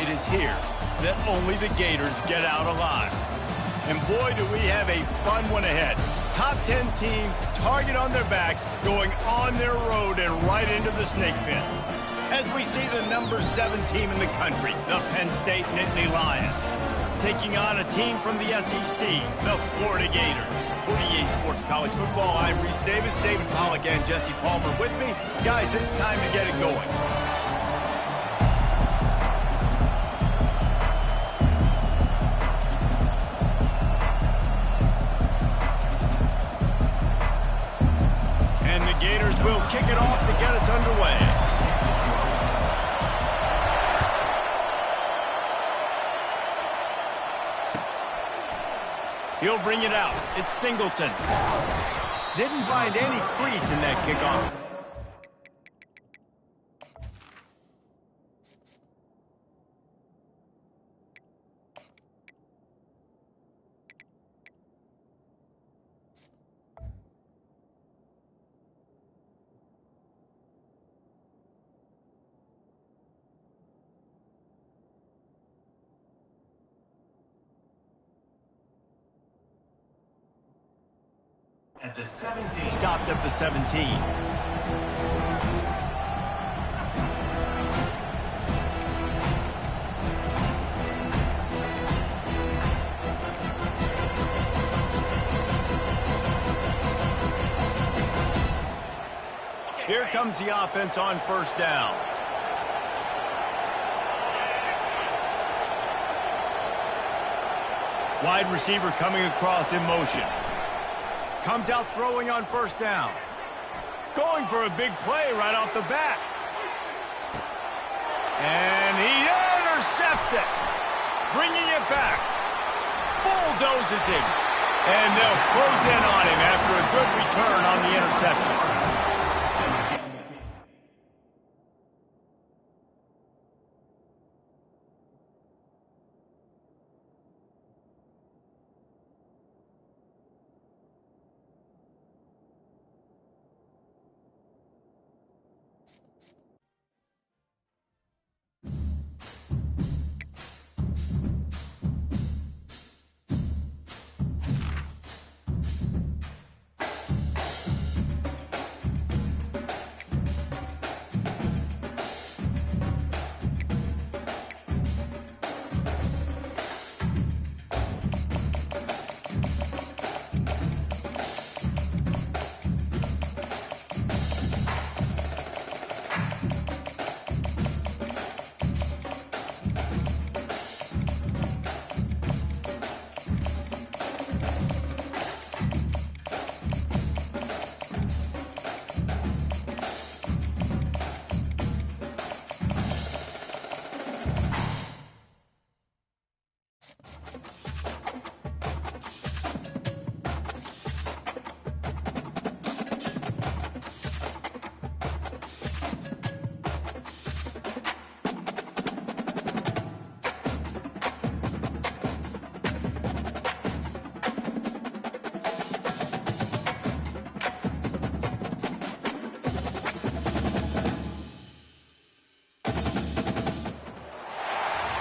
it is here that only the Gators get out alive. And boy, do we have a fun one ahead. Top 10 team, target on their back, going on their road and right into the snake pit. As we see the number 7 team in the country, the Penn State Nittany Lions, taking on a team from the SEC, the Florida Gators. For EA Sports College Football, I'm Reese Davis, David Pollack, and Jesse Palmer with me. Guys, it's time to get it going. And the Gators will kick it off to get us underway. He'll bring it out. It's Singleton. Didn't find any crease in that kickoff. At the 17. Stopped at the 17. Here comes the offense on first down. Wide receiver coming across in motion. Comes out throwing on first down. Going for a big play right off the bat. And he intercepts it. Bringing it back. Bulldozes him. And they'll close in on him after a good return on the interception.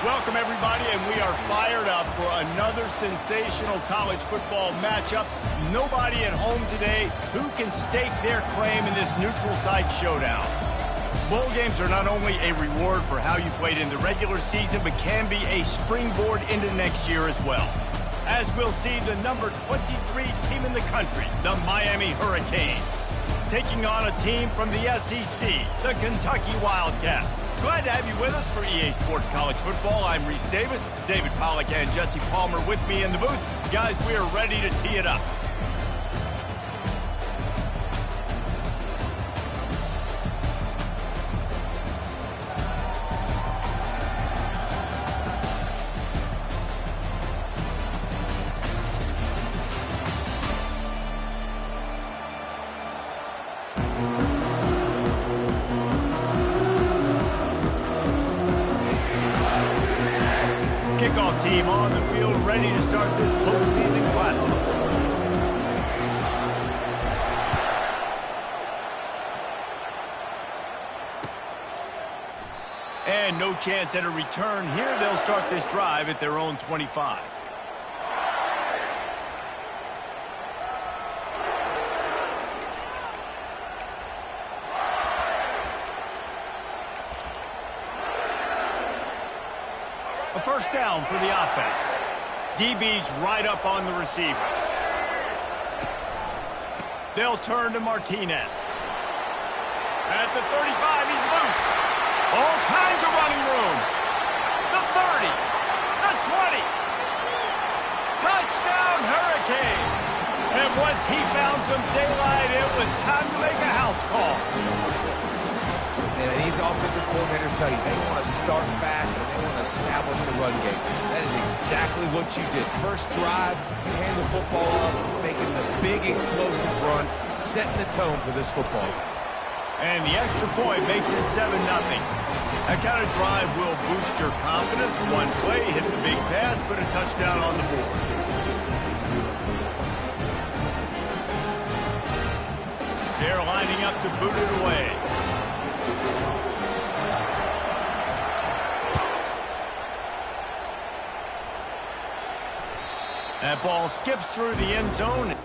Welcome, everybody, and we are fired up for another sensational college football matchup. Nobody at home today who can stake their claim in this neutral site showdown. Bowl games are not only a reward for how you played in the regular season, but can be a springboard into next year as well. As we'll see the number 23 team in the country, the Miami Hurricanes, taking on a team from the SEC, the Kentucky Wildcats. Glad to have you with us for EA Sports College Football. I'm Reese Davis, David Pollack, and Jesse Palmer with me in the booth. Guys, we are ready to tee it up. Kickoff team on the field, ready to start this postseason classic. And And no chance at a return here. They'll start this drive at their own 25. A first down for the offense. DB's right up on the receivers. They'll turn to Martinez. At the 35, he's loose. All kinds of running room. The 30. The 20. Touchdown, Hurricane. And once he found some daylight, it was time to make a house call. And these offensive coordinators tell you they want to start fast and they want to establish the run game. That is exactly what you did. First drive, you hand the football up, making the big explosive run, setting the tone for this football game. And the extra point makes it 7-0. That kind of drive will boost your confidence. One play, hit the big pass, put a touchdown on the board. They're lining up to boot it away. That ball skips through the end zone.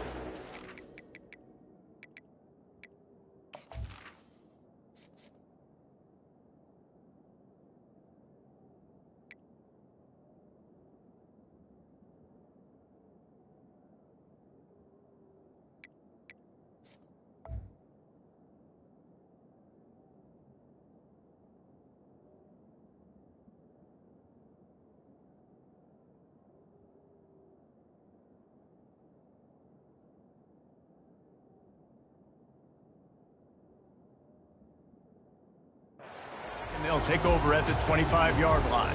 And they'll take over at the 25-yard line.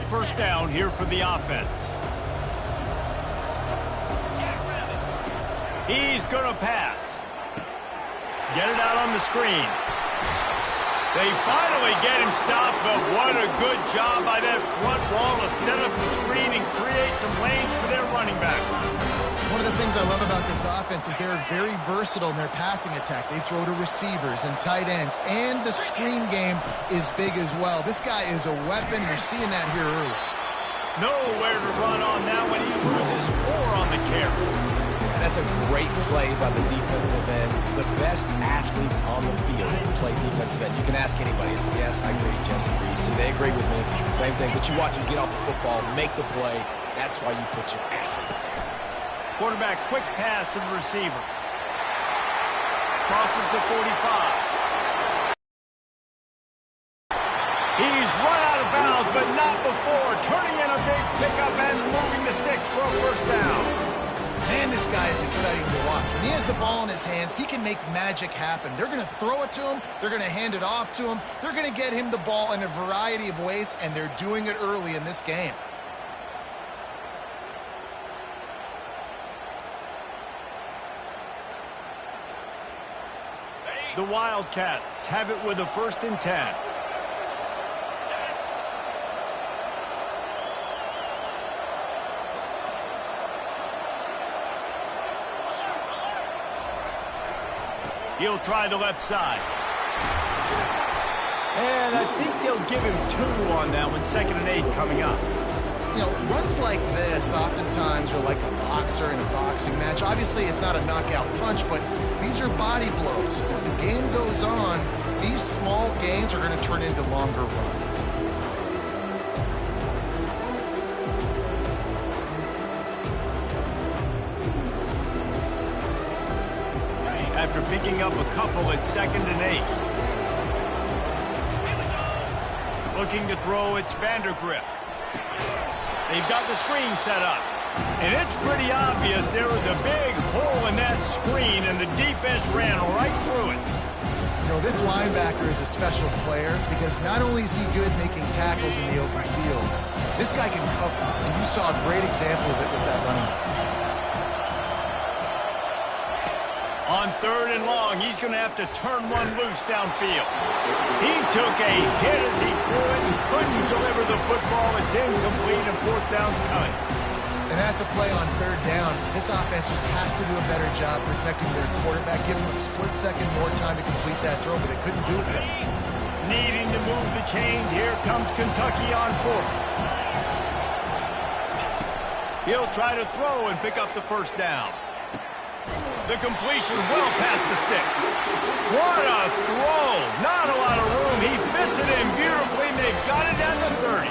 First down here for the offense. He's going to pass. Get it out on the screen. They finally get him stopped, but what a good job by that front wall to set up the screen and create some lanes for their running back. One of the things I love about this offense is they're very versatile in their passing attack. They throw to receivers and tight ends, and the screen game is big as well. This guy is a weapon. You're seeing that here early. Nowhere to run on that one. He loses 4 on the carry. That's a great play by the defensive end. The best athletes on the field play defensive end. You can ask anybody. Yes, I agree. Jesse agrees. See, they agree with me. Same thing. But you watch them get off the football, make the play. That's why you put your athletes there. Quarterback, quick pass to the receiver. Crosses the 45. He's run out of bounds, but not before. Turning in a big pickup and moving the sticks for a first down. Man, this guy is exciting to watch. When he has the ball in his hands, he can make magic happen. They're going to throw it to him. They're going to hand it off to him. They're going to get him the ball in a variety of ways, and they're doing it early in this game. The Wildcats have it with a 1st and 10. He'll try the left side. And I think they'll give him 2 on that one. 2nd and 8 coming up. You know, runs like this oftentimes are like a boxer in a boxing match. Obviously, it's not a knockout punch, but these are body blows. As the game goes on, these small gains are going to turn into longer runs. After picking up a couple at 2nd and 8. Looking to throw, it's Vandergrift. They've got the screen set up. And it's pretty obvious there was a big hole in that screen, and the defense ran right through it. You know, this linebacker is a special player because not only is he good making tackles in the open field, this guy can cover. And you saw a great example of it with that running back. On 3rd and long, he's going to have to turn one loose downfield. He took a hit as he threw it and couldn't deliver the football. It's incomplete, and 4th down's coming. And that's a play on third down. This offense just has to do a better job protecting their quarterback. Give him a split second more time to complete that throw, but they couldn't do it yet. Needing to move the chains. Here comes Kentucky on fourth. He'll try to throw and pick up the first down. The completion well past the sticks. What a throw. Not a lot of room. He fits it in beautifully, and they've got it at the 30.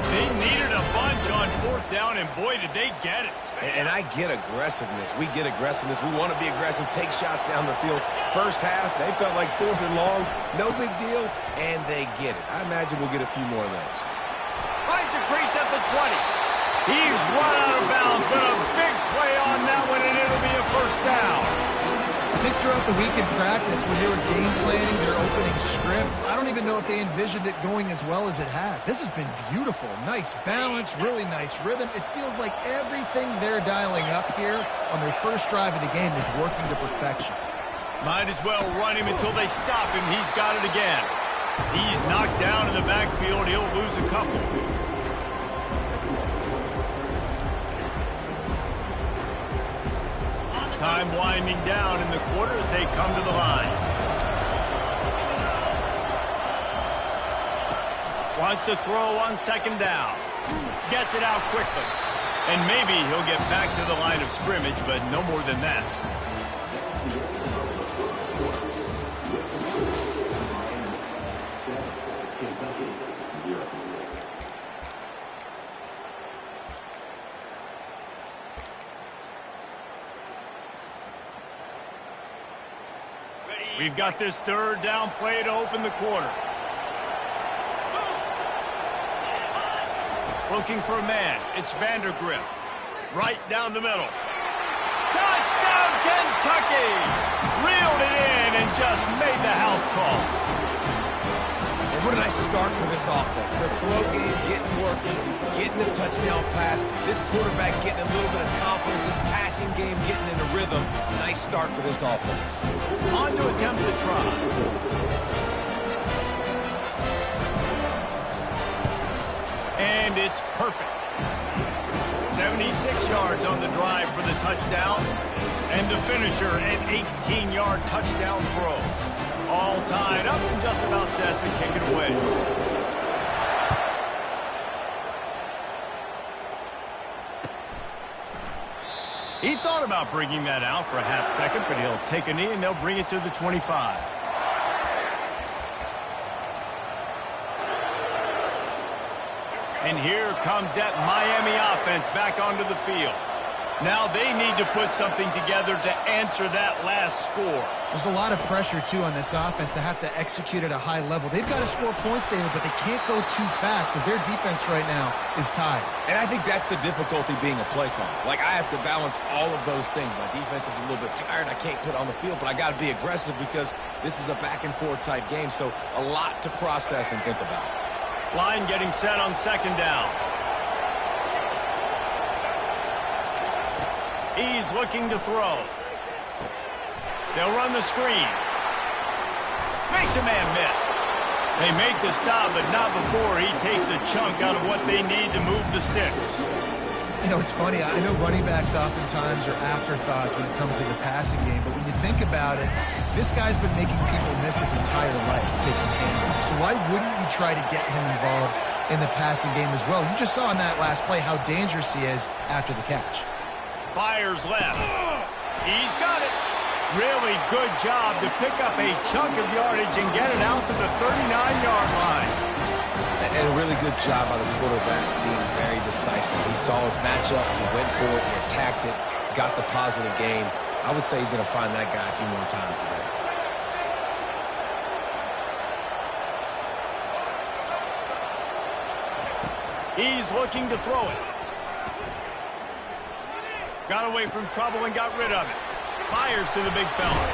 They needed a bunch on fourth down, and boy, did they get it. And I get aggressiveness. We get aggressiveness. We want to be aggressive, take shots down the field. First half, they felt like fourth and long. No big deal, and they get it. I imagine we'll get a few more of those. Finds a crease at the 20. He's run out of bounds, but a big play on that one, and it'll be a first down. I think throughout the week in practice, when they were game planning their opening script, I don't even know if they envisioned it going as well as it has. This has been beautiful. Nice balance, really nice rhythm. It feels like everything they're dialing up here on their first drive of the game is working to perfection. Might as well run him until they stop him. He's got it again. He's knocked down in the backfield. He'll lose a couple. Time winding down in the quarter as they come to the line. Wants to throw on second down. Gets it out quickly. And maybe he'll get back to the line of scrimmage, but no more than that. We've got this third down play to open the quarter. Looking for a man. It's Vandergriff. Right down the middle. Touchdown, Kentucky! Reeled it in and just made the house call. And what a nice start for this offense. The throw game getting working, getting the touchdown pass. This quarterback getting a little bit of confidence. This passing game getting in a rhythm. Nice start for this offense. On to attempt the try. And it's perfect. 76 yards on the drive for the touchdown. And the finisher, an 18-yard touchdown throw. All tied up and just about set to kick it away. He thought about bringing that out for a half second, but he'll take a knee and they'll bring it to the 25. And here comes that Miami offense back onto the field. Now they need to put something together to answer that last score. There's a lot of pressure, too, on this offense to have to execute at a high level. They've got to score points, David, but they can't go too fast because their defense right now is tired. And I think that's the difficulty being a play caller. Like, I have to balance all of those things. My defense is a little bit tired. I can't put on the field, but I got to be aggressive because this is a back-and-forth type game, so a lot to process and think about. Line getting set on second down. He's looking to throw. They'll run the screen. Makes a man miss. They make the stop, but not before he takes a chunk out of what they need to move the sticks. You know, it's funny. I know running backs oftentimes are afterthoughts when it comes to the passing game, but when you think about it, this guy's been making people miss his entire life taking handoffs. So why wouldn't you try to get him involved in the passing game as well? You just saw in that last play how dangerous he is after the catch. Fires left. He's got it. Really good job to pick up a chunk of yardage and get it out to the 39-yard line. And a really good job by the quarterback being very decisive. He saw his matchup, he went for it, he attacked it, got the positive gain. I would say he's going to find that guy a few more times today. He's looking to throw it. Got away from trouble and got rid of it. Fires to the big fella.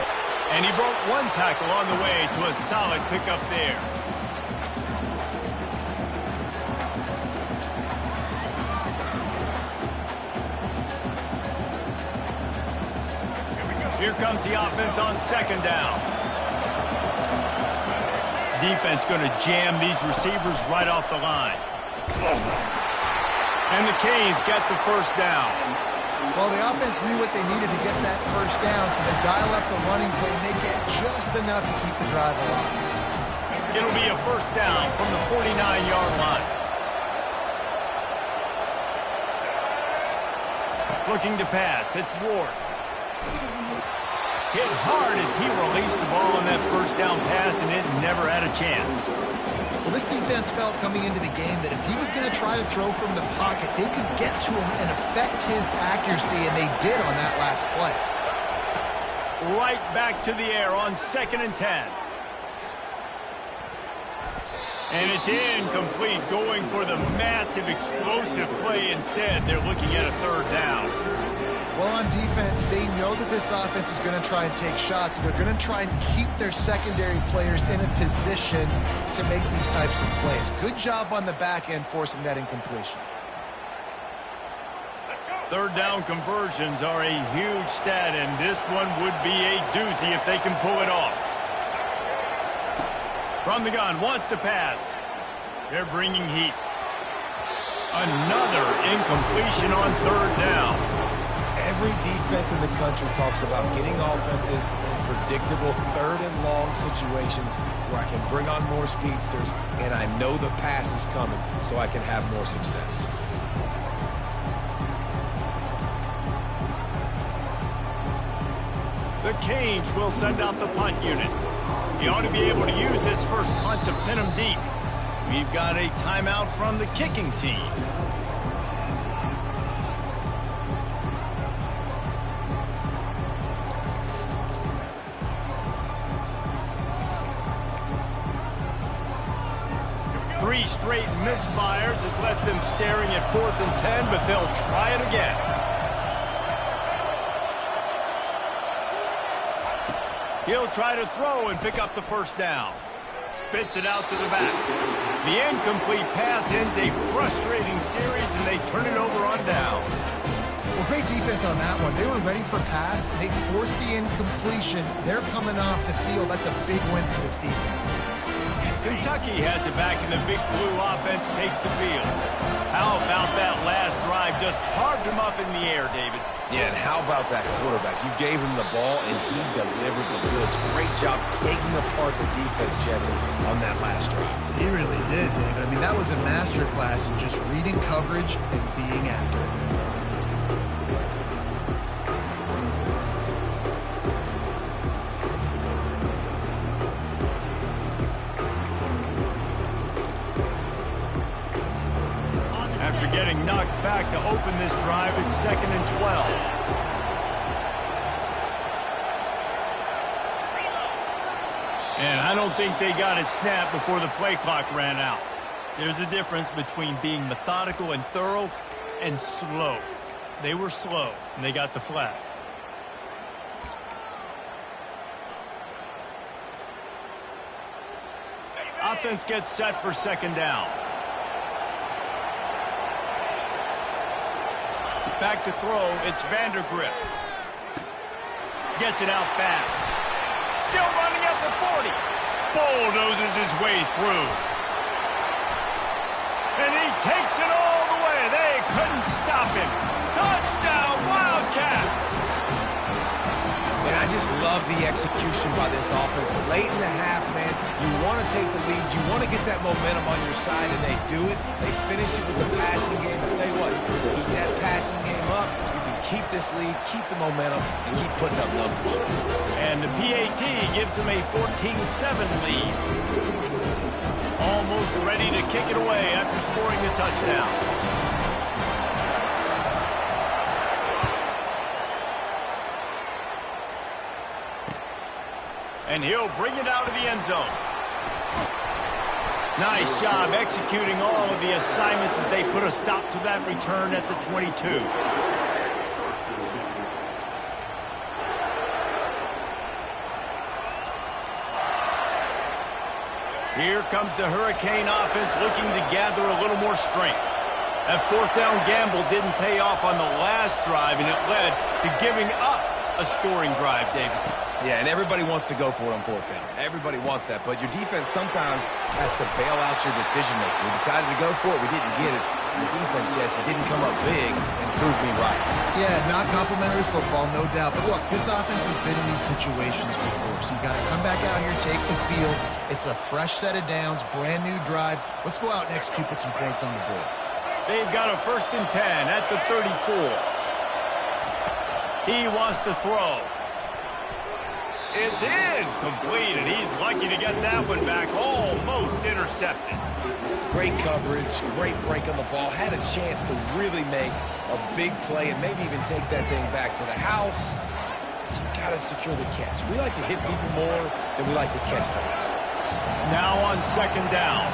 And he broke one tackle on the way to a solid pickup there. Here comes the offense on second down. Defense going to jam these receivers right off the line. And the Canes get the first down. Well, the offense knew what they needed to get that first down, so they dial up the running play, and they get just enough to keep the drive alive. It'll be a first down from the 49-yard line. Looking to pass, it's Ward. Hit hard as he released the ball on that first down pass, and it never had a chance. Well, this defense felt coming into the game that if he was going to try to throw from the pocket, they could get to him and affect his accuracy, and they did on that last play. Right back to the air on 2nd and 10. And it's incomplete, going for the massive, explosive play instead. They're looking at a third down. Well, on defense, they know that this offense is going to try and take shots. They're going to try and keep their secondary players in a position to make these types of plays. Good job on the back end forcing that incompletion. Third down conversions are a huge stat, and this one would be a doozy if they can pull it off. From the gun, wants to pass. They're bringing heat. Another incompletion on third down. Every defense in the country talks about getting offenses in predictable third and long situations where I can bring on more speedsters and I know the pass is coming so I can have more success. The Canes will send out the punt unit. He ought to be able to use this first punt to pin him deep. We've got a timeout from the kicking team. Three straight misfires has left them staring at 4th and 10, but they'll try it again. He'll try to throw and pick up the first down. Spits it out to the back. The incomplete pass ends a frustrating series, and they turn it over on downs. Well, great defense on that one. They were ready for pass. They forced the incompletion. They're coming off the field. That's a big win for this defense. Kentucky has it back, and the Big Blue offense takes the field. How about that last drive? Just carved him up in the air, David. Yeah, and how about that quarterback? You gave him the ball, and he delivered the goods. Great job taking apart the defense, Jesse, on that last drive. He really did, David. I mean, that was a masterclass in just reading coverage and being accurate. After getting knocked back to open this drive, it's 2nd and 12. And I don't think they got it snapped before the play clock ran out. There's a difference between being methodical and thorough and slow. They were slow, and they got the flag. Offense gets set for 2nd down. Back to throw, it's Vandergriff. Gets it out fast. Still running at the 40. Bulldozes his way through. And he takes it all the way. They couldn't stop him. Touchdown, Wildcats! And I just love the execution by this offense. Late in the half, man, you want to take the lead. You want to get that momentum on your side, and they do it. They finish it with the passing game. I tell you what, keep that passing game up. You can keep this lead, keep the momentum, and keep putting up numbers. And the PAT gives them a 14-7 lead. Almost ready to kick it away after scoring the touchdown. And he'll bring it out of the end zone. Nice job executing all of the assignments as they put a stop to that return at the 22. Here comes the Hurricane offense looking to gather a little more strength. That 4th down gamble didn't pay off on the last drive, and it led to giving up a scoring drive, David. Yeah, and everybody wants to go for it on 4th down. Everybody wants that, but your defense sometimes has to bail out your decision-making. We decided to go for it. We didn't get it. The defense, Jesse, didn't come up big and prove me right. Yeah, not complimentary football, no doubt. But look, this offense has been in these situations before, so you got to come back out here, take the field. It's a fresh set of downs, brand new drive. Let's go out and execute, put some points on the board. They've got a 1st and 10 at the 34. He wants to throw. It's incomplete, and he's lucky to get that one back, almost intercepted. Great coverage, great break on the ball. Had a chance to really make a big play and maybe even take that thing back to the house. But you got to secure the catch. We like to hit people more than we like to catch balls. Now on 2nd down.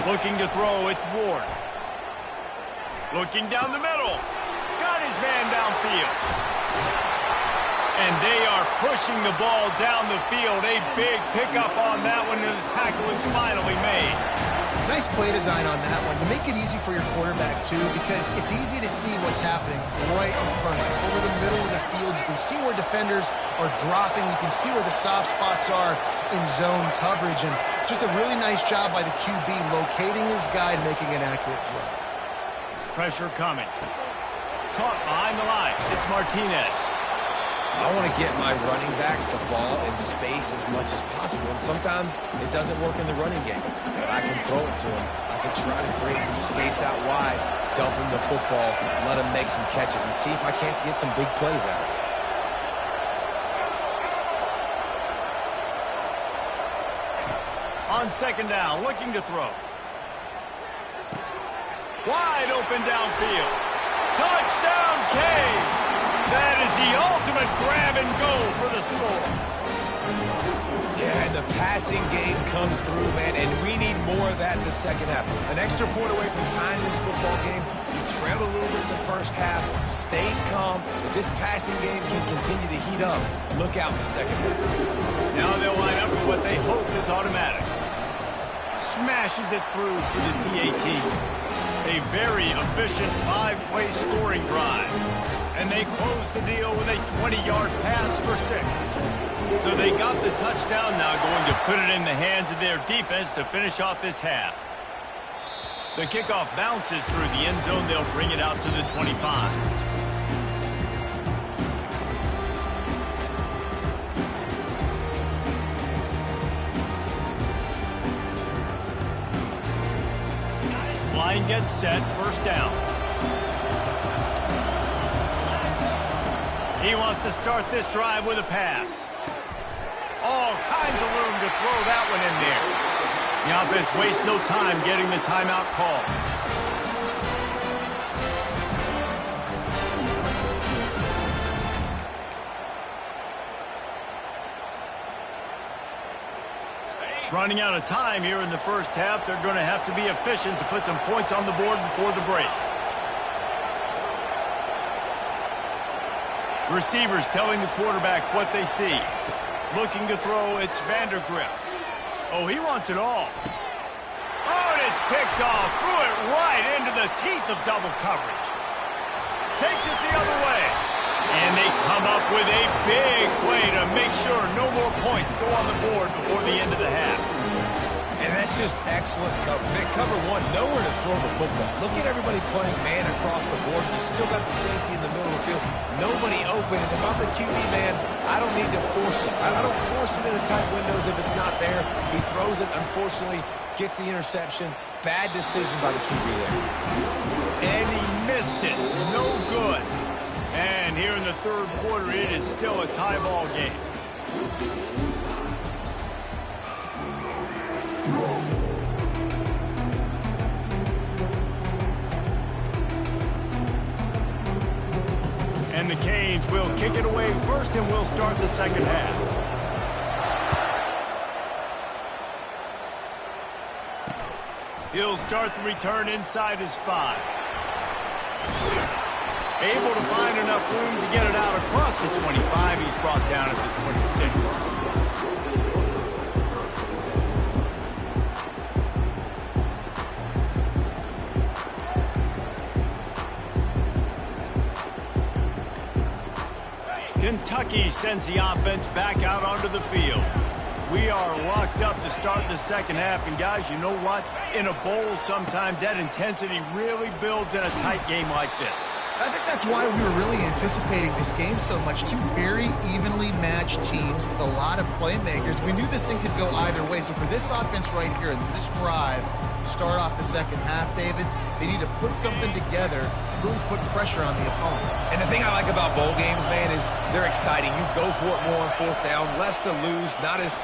Looking to throw, it's Ward. Looking down the middle. Got his man downfield. And they are pushing the ball down the field. A big pickup on that one, and the tackle is finally made. Nice play design on that one. You make it easy for your quarterback, too, because it's easy to see what's happening right in front of you. Over the middle of the field, you can see where defenders are dropping. You can see where the soft spots are in zone coverage. And just a really nice job by the QB locating his guy and making an accurate throw. Pressure coming. Caught behind the line. It's Martinez. I want to get my running backs the ball in space as much as possible, and sometimes it doesn't work in the running game. But I can throw it to him. I can try to create some space out wide, dump him the football, let him make some catches, and see if I can't get some big plays out of it. On 2nd down, looking to throw. Wide open downfield. Touchdown, Canes! That is the ultimate grab and go for the score. Yeah, and the passing game comes through, man, and we need more of that in the second half. An extra point away from tying this football game. You trailed a little bit in the first half, stayed calm. If this passing game can continue to heat up, look out in the second half. Now they'll line up for what they hope is automatic. Smashes it through for the PAT. A very efficient 5-play scoring drive. And they close the deal with a 20-yard pass for 6. So they got the touchdown, now going to put it in the hands of their defense to finish off this half. The kickoff bounces through the end zone. They'll bring it out to the 25. Line gets set, 1st down. He wants to start this drive with a pass. All kinds of room to throw that one in there. The offense wastes no time getting the timeout call. Running out of time here in the first half. They're going to have to be efficient to put some points on the board before the break. Receivers telling the quarterback what they see. Looking to throw, it's Vandergrift. Oh, he wants it all. Oh, and it's picked off. Threw it right into the teeth of double coverage. Takes it the other way. And they come up with a big play to make sure no more points go on the board before the end of the half. And that's just excellent cover. Man, cover one, nowhere to throw the football. Look at everybody playing man across the board. You still got the safety in the middle of the field. Nobody open. And if I'm the QB man, I don't need to force it. I don't force it into tight windows if it's not there. He throws it, unfortunately, gets the interception. Bad decision by the QB there. And he missed it. No good. And here in the 3rd quarter, it is still a tie ball game. And the Canes will kick it away first, and we'll start the second half. He'll start the return inside his 5. Able to find enough room to get it out across the 25. He's brought down at the 26. Kentucky sends the offense back out onto the field. We are locked up to start the second half. And, guys, you know what? In a bowl, sometimes that intensity really builds in a tight game like this. I think that's why we were really anticipating this game so much. Two very evenly matched teams with a lot of playmakers. We knew this thing could go either way. So for this offense right here, this drive, to start off the second half, David, they need to put something together to really put pressure on the opponent. And the thing I like about bowl games, man, is they're exciting. You go for it more on fourth down, less to lose, not as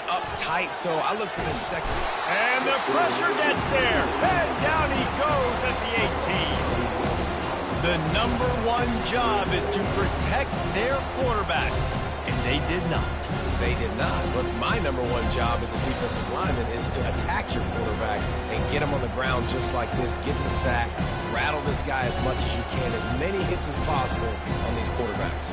uptight. So I look for this second. And the pressure gets there. And down he goes at the 18. The number one job is to protect their quarterback, and they did not. They did not. Look, my number one job as a defensive lineman is to attack your quarterback and get him on the ground just like this, get the sack, rattle this guy as much as you can, as many hits as possible on these quarterbacks.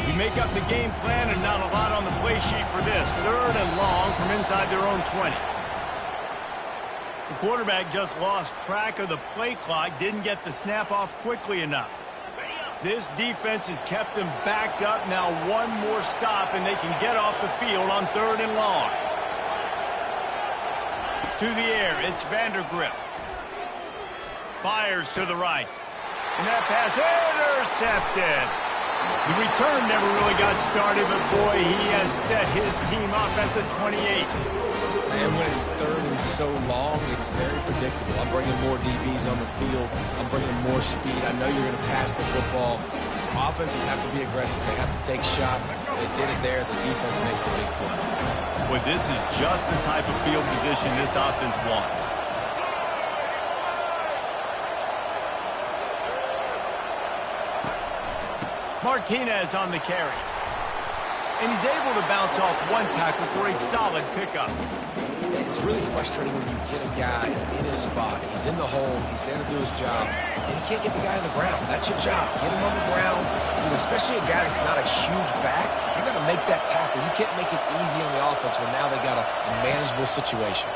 You make up the game plan and not a lot on the play sheet for this. 3rd and long from inside their own 20. The quarterback just lost track of the play clock, didn't get the snap off quickly enough. This defense has kept them backed up. Now one more stop, and they can get off the field on 3rd and long. To the air, it's Vandergrift. Fires to the right. And that pass intercepted. The return never really got started, but boy, he has set his team up at the 28. And when it's 3rd and so long, it's very predictable. I'm bringing more DBs on the field. I'm bringing more speed. I know you're going to pass the football. Offenses have to be aggressive. They have to take shots. They did it there. The defense makes the big play. Well, this is just the type of field position this offense wants. Martinez on the carry. And he's able to bounce off one tackle for a solid pickup. It's really frustrating when you get a guy in his spot. He's in the hole. He's there to do his job. And you can't get the guy on the ground. That's your job. Get him on the ground. You know, especially a guy that's not a huge back. You're going to make that tackle. You can't make it easy on the offense when now they got a manageable situation.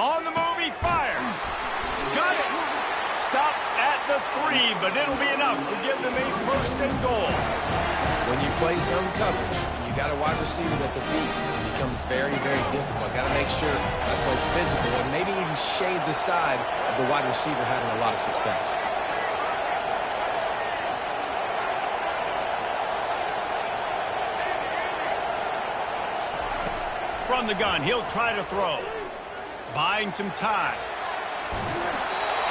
On the move, he fires. Got it. Stopped at the 3, but it'll be enough to give them a 1st and goal. When you play zone coverage, you got a wide receiver that's a beast. It becomes very, very difficult. Got to make sure I play physical and maybe even shade the side of the wide receiver having a lot of success. From the gun, he'll try to throw. Buying some time.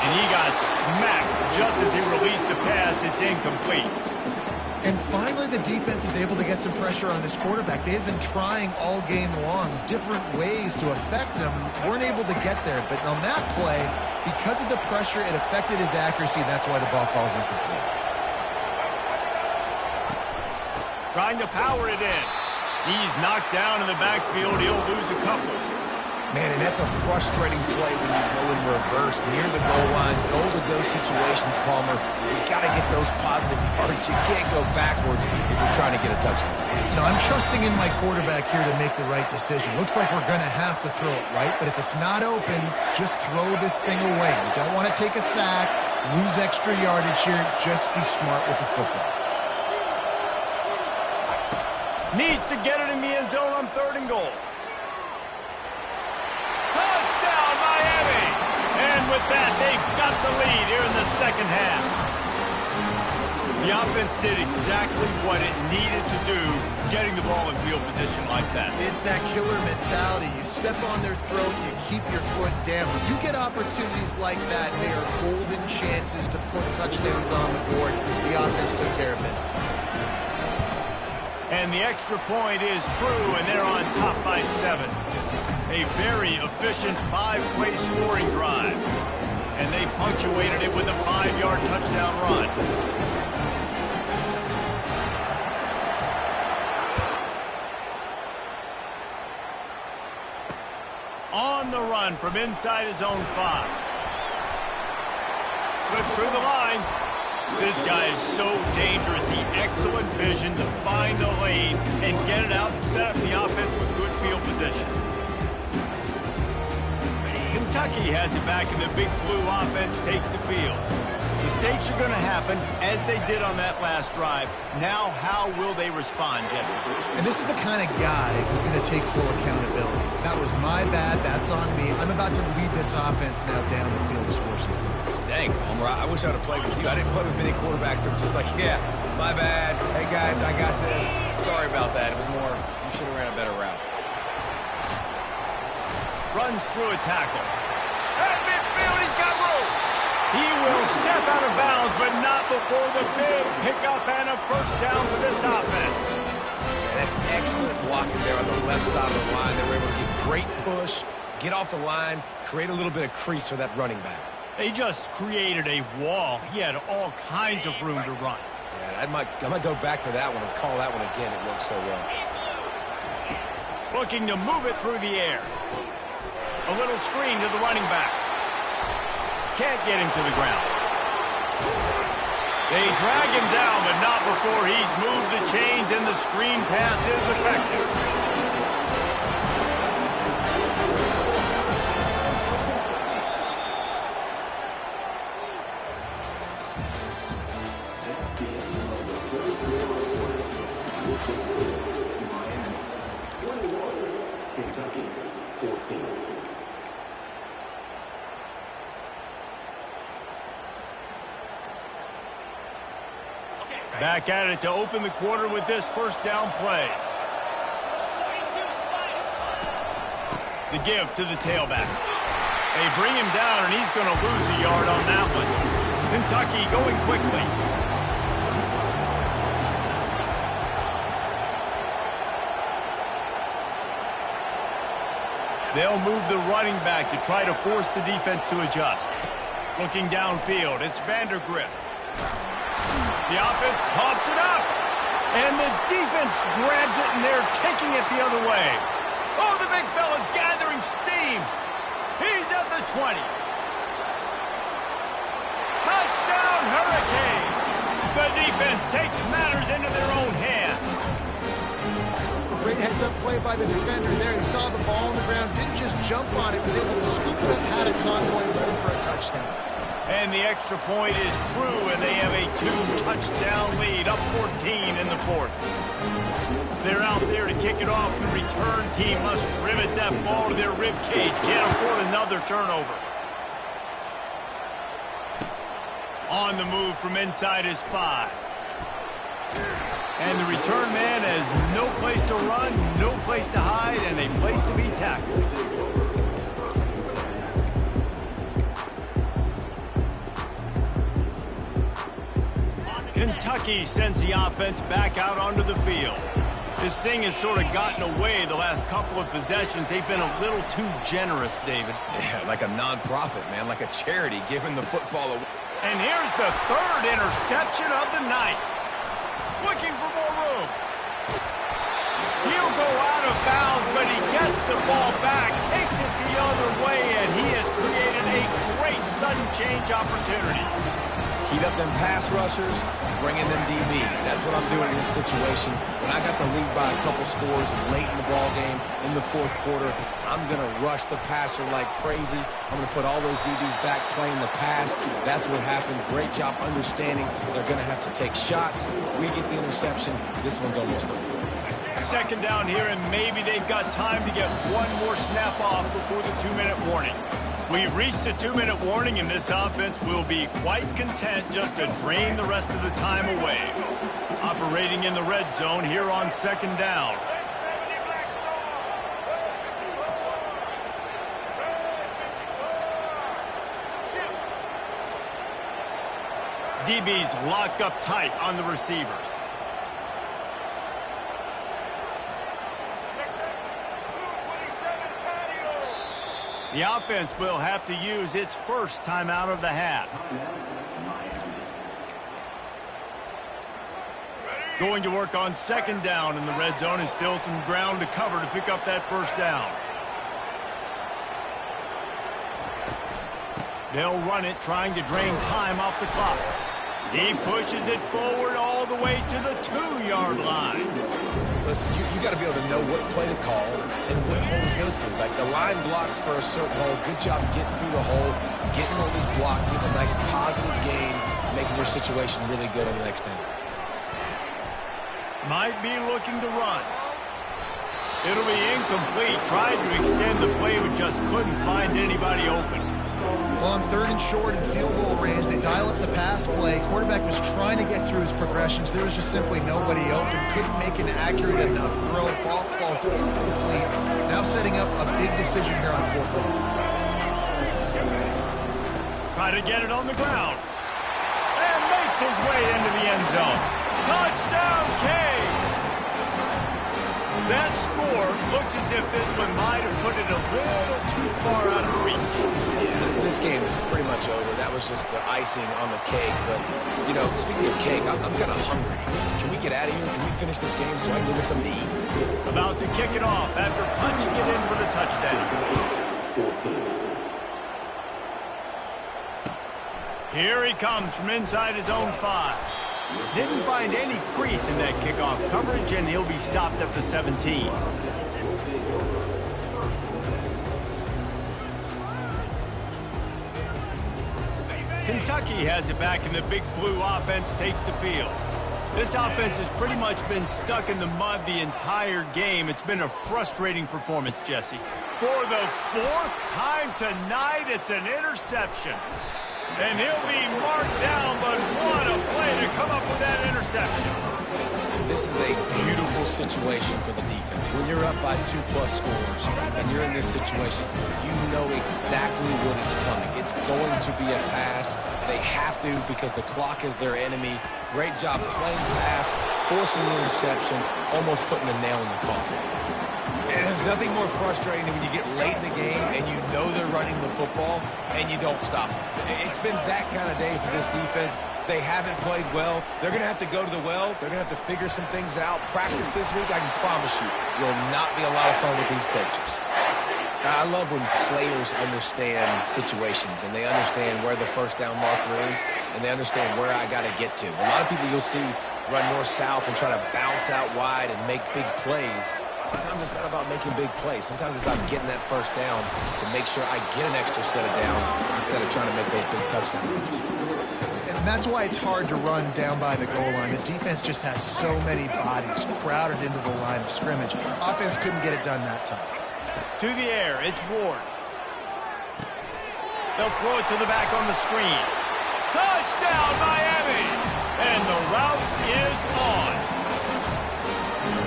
And he got smacked just as he released the pass. It's incomplete. And finally, the defense is able to get some pressure on this quarterback. They had been trying all game long different ways to affect him. Weren't able to get there. But on that play, because of the pressure, it affected his accuracy. That's why the ball falls incomplete. Trying to power it in. He's knocked down in the backfield. He'll lose a couple. Man, and that's a frustrating play when you go in reverse near the goal line. Goal-to-go situations, Palmer. You got to get those positive yards. You can't go backwards if you're trying to get a touchdown. You know, I'm trusting in my quarterback here to make the right decision. Looks like we're going to have to throw it right, but if it's not open, just throw this thing away. You don't want to take a sack, lose extra yardage here. Just be smart with the football. Needs to get it in the end zone on 3rd and goal. Touchdown, Miami! And with that, they've got the lead here in the second half. The offense did exactly what it needed to do, getting the ball in field position like that. It's that killer mentality. You step on their throat, you keep your foot down. When you get opportunities like that, they are golden chances to put touchdowns on the board. The offense took care of business. And the extra point is true, and they're on top by 7. A very efficient 5-play scoring drive. And they punctuated it with a 5-yard touchdown run. On the run from inside his own 5. Slips through the line. This guy is so dangerous. He excellent vision to find the lane and get it out and set up the offense with good field position. Kentucky has it back, and the big blue offense takes the field. The Mistakes are going to happen, as they did on that last drive. Now, how will they respond, Jesse? And this is the kind of guy who's going to take full accountability. That was my bad. That's on me. I'm about to lead this offense now down the field to score some points. Dang, Palmer, I wish I would have played with you. I didn't play with many quarterbacks that were just like, yeah, my bad. Hey, guys, I got this. Sorry about that. It was more, you should have ran a better route. Runs through a tackle. At midfield, he's got room. He will step out of bounds, but not before the big pickup and a first down for this offense. And that's excellent blocking there on the left side of the line. They were able to get great push, get off the line, create a little bit of crease for that running back. They just created a wall. He had all kinds of room to run. Yeah, I might go back to that one and call that one again. It worked so well. Looking to move it through the air. A little screen to the running back. Can't get him to the ground. They drag him down, but not before he's moved the chains, and the screen pass is effective. Kentucky, 14. Back at it to open the quarter with this first down play. The give to the tailback. They bring him down, and he's going to lose a yard on that one. Kentucky going quickly. They'll move the running back to try to force the defense to adjust. Looking downfield, it's Vandergrift. The offense coughs it up, and the defense grabs it, and they're taking it the other way. Oh, the big fella's gathering steam. He's at the 20. Touchdown, Hurricanes. The defense takes matters into their own hands. Great heads-up play by the defender there. He saw the ball on the ground, didn't just jump on it, was able to scoop it up, had a convoy looking for a touchdown. And the extra point is true, and they have a 2-touchdown lead, up 14 in the fourth. They're out there to kick it off. The return team must rivet that ball to their rib cage. Can't afford another turnover. On the move from inside his 5. And the return man has no place to run, no place to hide, and a place to be tackled. Kentucky sends the offense back out onto the field. This thing has sort of gotten away the last couple of possessions. They've been a little too generous, David. Yeah, like a non-profit, man, like a charity giving the football away. And here's the third interception of the night. Looking for more room. He'll go out of bounds, but he gets the ball back, takes it the other way, and he has created a great sudden change opportunity. Heat up them pass rushers, bring in them DBs. That's what I'm doing in this situation. When I got the lead by a couple scores late in the ball game, in the fourth quarter, I'm going to rush the passer like crazy. I'm going to put all those DBs back playing the pass. That's what happened. Great job understanding they're going to have to take shots. We get the interception. This one's almost over. Second down here, and maybe they've got time to get one more snap off before the 2-minute warning. We've reached the 2-minute warning, and this offense will be quite content just to drain the rest of the time away. Operating in the red zone here on second down. DB's locked up tight on the receivers. The offense will have to use its first timeout of the half. Going to work on second down in the red zone, and still some ground to cover to pick up that first down. They'll run it, trying to drain time off the clock. He pushes it forward all the way to the 2-yard line. Listen, you got to be able to know what play to call and what hole to go through. Like the line blocks for a certain hole. Good job getting through the hole, getting on this block, getting a nice positive gain, making your situation really good on the next down. Might be looking to run. It'll be incomplete. Tried to extend the play, but just couldn't find anybody open. Well, on 3rd and short and field goal range, they dial up the pass play. Quarterback was trying to get through his progressions. There was just simply nobody open. Couldn't make an accurate enough throw. Ball falls incomplete. Now setting up a big decision here on 4th down. Try to get it on the ground. And makes his way into the end zone. Touchdown, Canes! That score looks as if this one might have put it a little too far out of reach. Yeah, this game is pretty much over. That was just the icing on the cake. But, you know, speaking of cake, I'm kind of hungry. Can we get out of here? Can we finish this game so I can get something to eat? About to kick it off after punching it in for the touchdown. 14. Here he comes from inside his own 5. Didn't find any crease in that kickoff coverage, and he'll be stopped up to 17. Kentucky has it back, and the Big Blue offense takes the field. This offense has pretty much been stuck in the mud the entire game. It's been a frustrating performance, Jesse. For the 4th time tonight, it's an interception. And he'll be marked down, but what a play to come up with that interception. This is a beautiful situation for the defense. When you're up by 2+ scores and you're in this situation, you know exactly what is coming. It's going to be a pass. They have to because the clock is their enemy. Great job playing pass, forcing the interception, almost putting the nail in the coffin. And there's nothing more frustrating than when you get late in the game and you know they're running the football and you don't stop them. It's been that kind of day for this defense. They haven't played well. They're going to have to go to the well. They're going to have to figure some things out. Practice this week, I can promise you, will not be a lot of fun with these coaches. I love when players understand situations and they understand where the first down marker is and they understand where I got to get to. A lot of people you'll see run north-south and try to bounce out wide and make big plays. Sometimes it's not about making big plays. Sometimes it's about getting that first down to make sure I get an extra set of downs instead of trying to make those big touchdown runs. And that's why it's hard to run down by the goal line. The defense just has so many bodies crowded into the line of scrimmage. Offense couldn't get it done that time. To the air, it's Ward. They'll throw it to the back on the screen. Touchdown, Miami! And the route is on.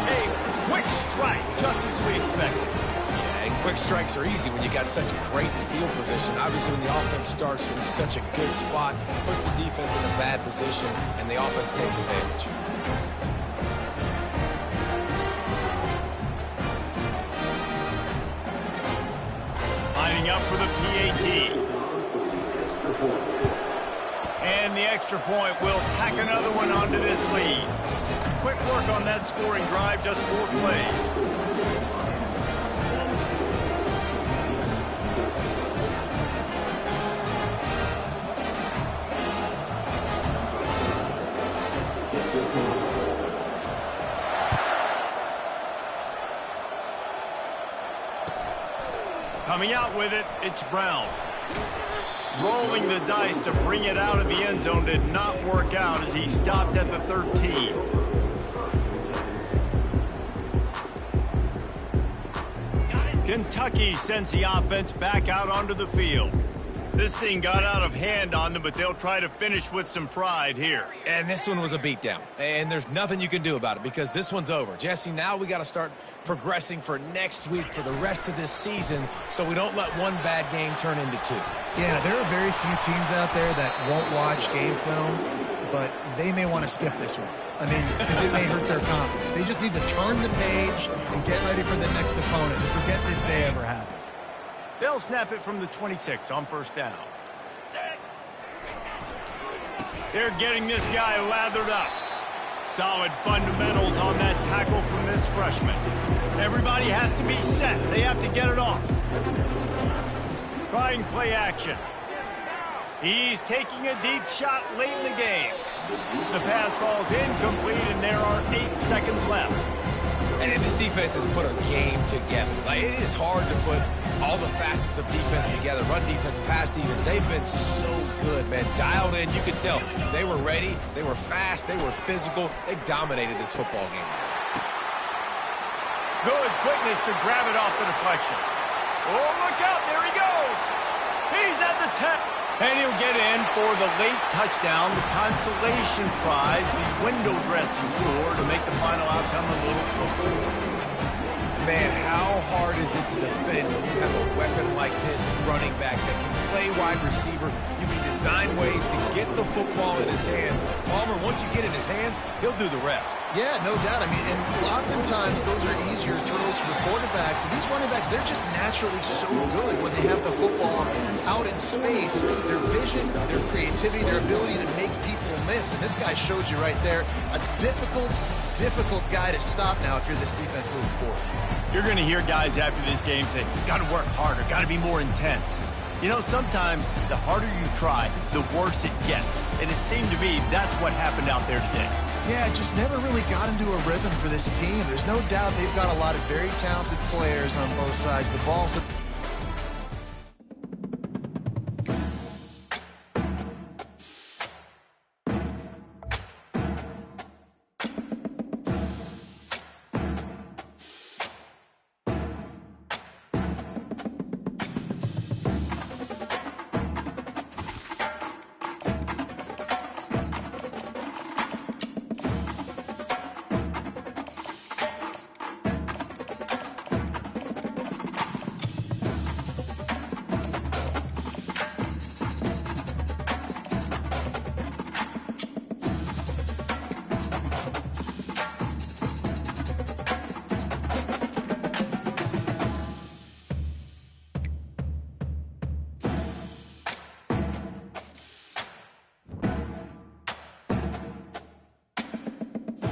A quick strike, just as we expected. Yeah, and quick strikes are easy when you got such great field position. Obviously, when the offense starts in such a good spot, puts the defense in a bad position, and the offense takes advantage. Lining up for the PAT. And the extra point will tack another one onto this lead. Quick work on that scoring drive, just 4 plays. Coming out with it, it's Brown. Rolling the dice to bring it out of the end zone did not work out as he stopped at the 13. Kentucky sends the offense back out onto the field. This thing got out of hand on them, but they'll try to finish with some pride here. And this one was a beatdown, and there's nothing you can do about it because this one's over. Jesse, now we got to start progressing for next week for the rest of this season so we don't let one bad game turn into 2. Yeah, there are very few teams out there that won't watch game film, but they may want to skip this one. I mean, because it may hurt their confidence. They just need to turn the page and get ready for the next opponent and forget this day ever happened. They'll snap it from the 26 on first down. They're getting this guy lathered up. Solid fundamentals on that tackle from this freshman. Everybody has to be set. They have to get it off. Trying play action. He's taking a deep shot late in the game. The pass falls incomplete, and there are 8 seconds left. And this defense has put a game together. Like, it is hard to put all the facets of defense together. Run defense, pass defense. They've been so good, man. Dialed in. You could tell they were ready. They were fast. They were physical. They dominated this football game. Good quickness to grab it off the deflection. Oh, look out. There he goes. He's at the 10. And he'll get in for the late touchdown, the consolation prize, the window dressing score to make the final outcome a little closer. Man, how hard is it to defend when you have a weapon like this running back that can play wide receiver? You can design ways to get the football in his hand. Palmer, once you get in his hands, he'll do the rest. Yeah, no doubt. I mean, and oftentimes those are easier throws for quarterbacks. And these running backs, they're just naturally so good when they have the football out in space. Their vision, their creativity, their ability to make people miss. And this guy showed you right there, a difficult guy to stop now if you're this defense moving forward. You're going to hear guys after this game say, got to work harder, got to be more intense. You know, sometimes the harder you try, the worse it gets. And it seemed to be that's what happened out there today. Yeah, it just never really got into a rhythm for this team. There's no doubt they've got a lot of very talented players on both sides. The ball's